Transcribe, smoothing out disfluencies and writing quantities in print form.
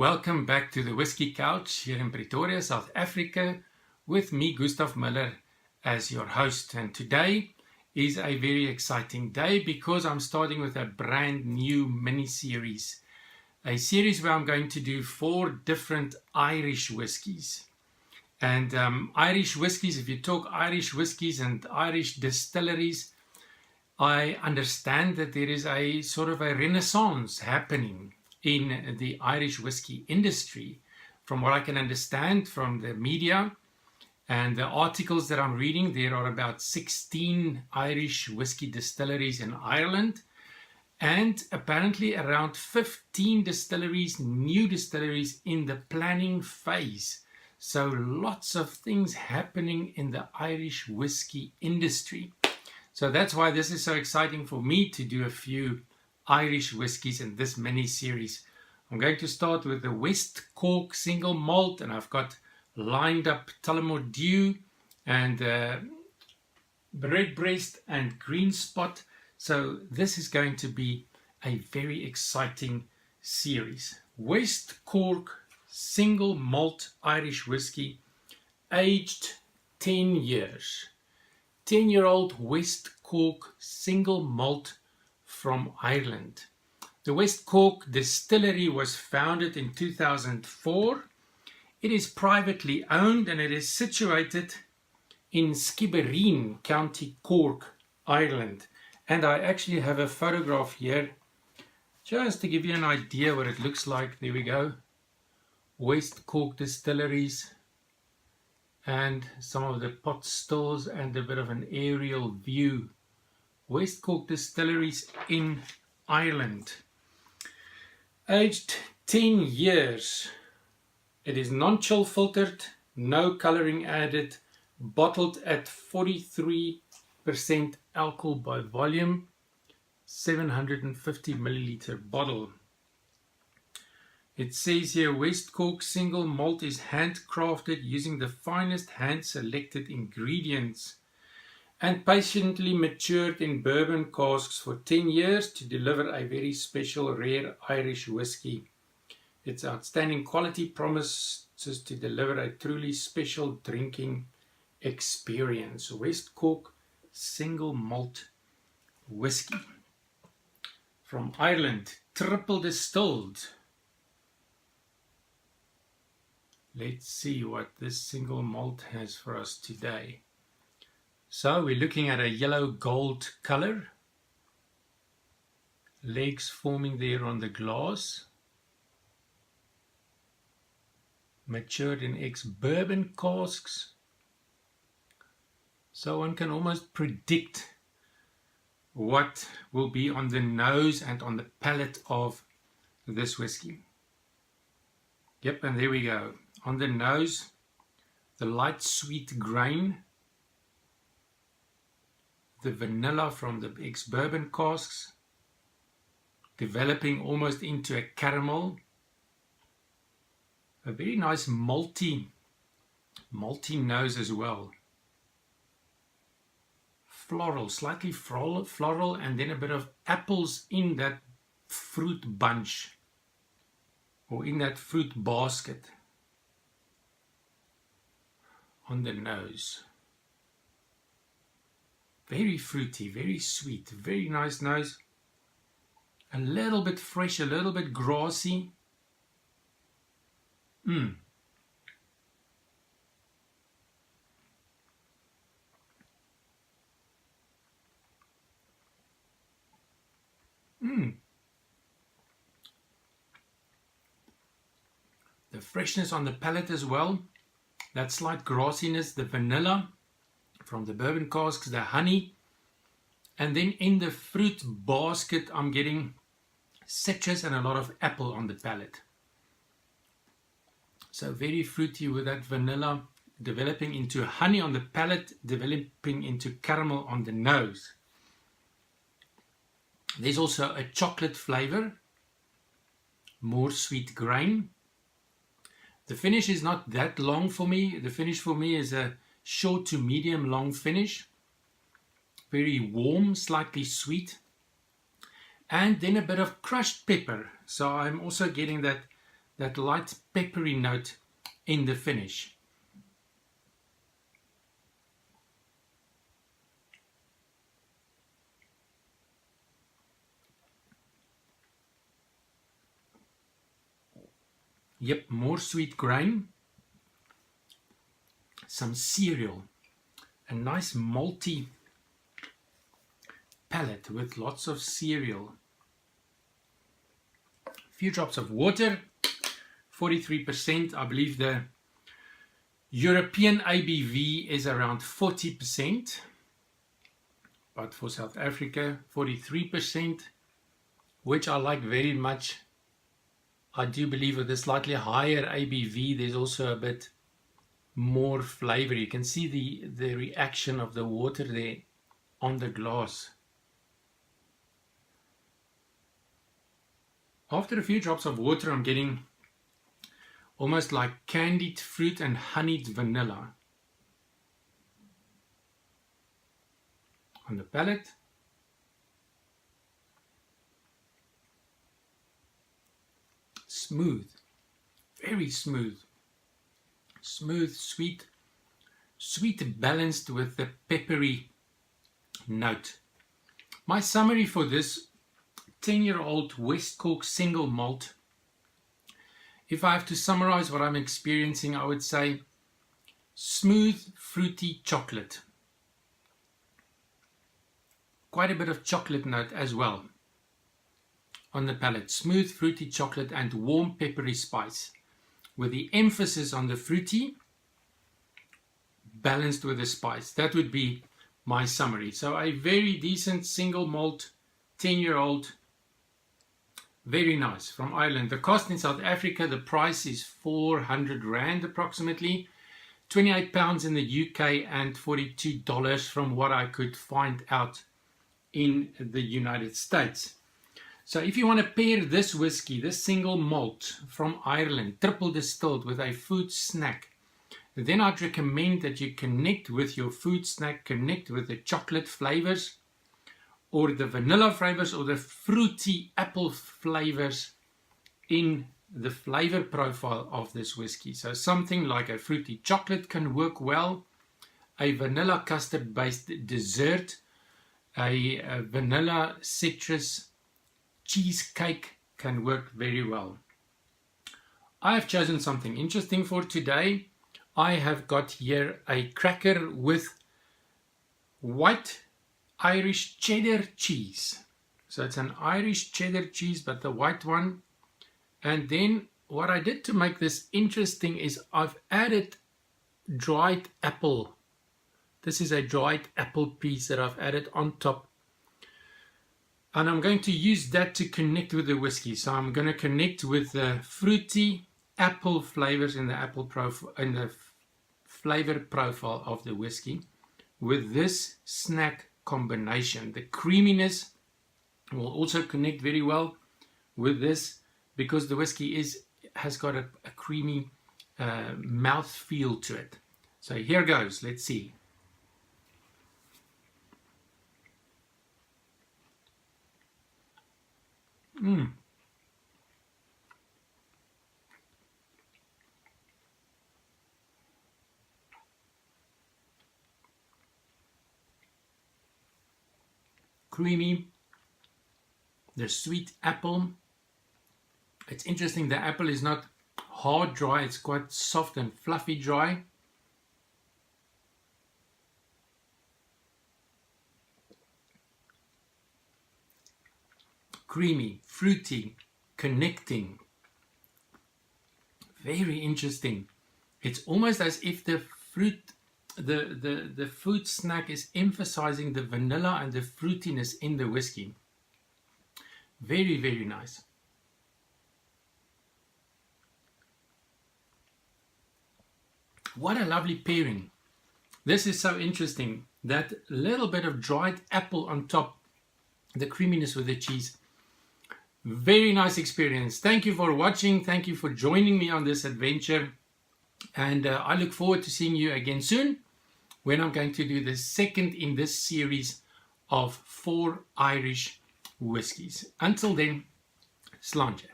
Welcome back to the Whiskey Couch here in Pretoria, South Africa, with me, GUSTAV MULLER, as your host. And today is a very exciting day because I'm starting with a brand new mini-series. A series where I'm going to do 4 different Irish whiskies. And Irish whiskies, if you talk Irish whiskies and Irish distilleries, I understand that there is a sort of a renaissance happening in the Irish whiskey industry. From what I can understand from the media and the articles that I'm reading, there are about 16 Irish whiskey distilleries in Ireland and apparently around 15 distilleries, new distilleries in the planning phase. So lots of things happening in the Irish whiskey industry. So that's why this is so exciting for me to do a few Irish whiskies in this mini series. I'm going to start with the West Cork single malt, and I've got lined up Tullamore Dew and Redbreast and Green Spot. So this is going to be a very exciting series. West Cork single malt Irish whiskey, aged 10 years. 10-year-old West Cork single malt from Ireland. The West Cork Distillery was founded in 2004. It is privately owned and it is situated in Skibbereen, County Cork, Ireland. And I actually have a photograph here just to give you an idea what it looks like. There we go. West Cork Distilleries and some of the pot stills and a bit of an aerial view. West Cork Distilleries in Ireland. Aged 10 years. It is non-chill filtered, no colouring added, bottled at 43% alcohol by volume, 750 milliliter bottle. It says here West Cork single malt is handcrafted using the finest hand-selected ingredients and patiently matured in bourbon casks for 10 years to deliver a very special rare Irish whiskey. Its outstanding quality promises to deliver a truly special drinking experience. West Cork single malt whiskey from Ireland, triple distilled. Let's see what this single malt has for us today. So we're looking at a yellow gold color. Legs forming there on the glass. Matured in ex-Bourbon casks. So one can almost predict what will be on the nose and on the palate of this whiskey. Yep, and there we go. On the nose, the light sweet grain, the vanilla from the ex-Bourbon casks, developing almost into a caramel. A very nice malty nose as well. Floral, slightly floral, and then a bit of apples in that fruit bunch or in that fruit basket. On the nose. Very fruity, very sweet, very nice nose. A little bit fresh, a little bit grassy. The freshness on the palate as well. That slight grassiness, the vanilla from the bourbon casks, the honey. And then in the fruit basket, I'm getting citrus and a lot of apple on the palate. So very fruity with that vanilla, developing into honey on the palate, developing into caramel on the nose. There's also a chocolate flavor, more sweet grain. The finish is not that long for me. The finish for me is a short to medium long finish. Very warm, slightly sweet. And then a bit of crushed pepper. So I'm also getting that that light peppery note in the finish. Yep, more sweet grain, some cereal, a nice malty palate with lots of cereal. A few drops of water, 43%. I believe the European ABV is around 40%, but for South Africa, 43%, which I like very much. I do believe with a slightly higher ABV, there's also a bit more flavor. You can see the reaction of the water there on the glass. After a few drops of water, I'm getting almost like candied fruit and honeyed vanilla on the palate. Smooth, very smooth, sweet, balanced with the peppery note. My summary for this 10-year-old West Cork single malt, if I have to summarize what I'm experiencing, I would say smooth, fruity chocolate. Quite a bit of chocolate note as well on the palate. Smooth, fruity chocolate and warm peppery spice, with the emphasis on the fruity balanced with the spice. That would be my summary. So a very decent single malt 10-year-old, very nice, from Ireland. The cost in South Africa, the price is 400 Rand approximately, £28 in the UK and $42 from what I could find out in the United States. So if you want to pair this whiskey, this single malt from Ireland, triple distilled, with a food snack, then I'd recommend that you connect with your food snack, connect with the chocolate flavors or the vanilla flavors or the fruity apple flavors in the flavor profile of this whiskey. So something like a fruity chocolate can work well, a vanilla custard based dessert, a vanilla citrus cheesecake can work very well. I have chosen something interesting for today. I have got here a cracker with white Irish cheddar cheese. So it's an Irish cheddar cheese, but the white one. And then what I did to make this interesting is I've added dried apple. This is a dried apple piece that I've added on top. And I'm going to use that to connect with the whiskey. So I'm going to connect with the fruity apple flavors in the apple profile, in the flavor profile of the whiskey, with this snack combination. The creaminess will also connect very well with this because the whiskey has got a creamy mouth feel to it. So here goes. Let's see. Creamy, the sweet apple. It's interesting, the apple is not hard dry, it's quite soft and fluffy dry. Creamy, fruity, connecting. Very interesting. It's almost as if the fruit, the food snack is emphasizing the vanilla and the fruitiness in the whiskey. Very, very nice. What a lovely pairing. This is so interesting. That little bit of dried apple on top, the creaminess with the cheese. Very nice experience. Thank you for watching. Thank you for joining me on this adventure. And I look forward to seeing you again soon when I'm going to do the second in this series of 4 Irish whiskies. Until then, slàinte.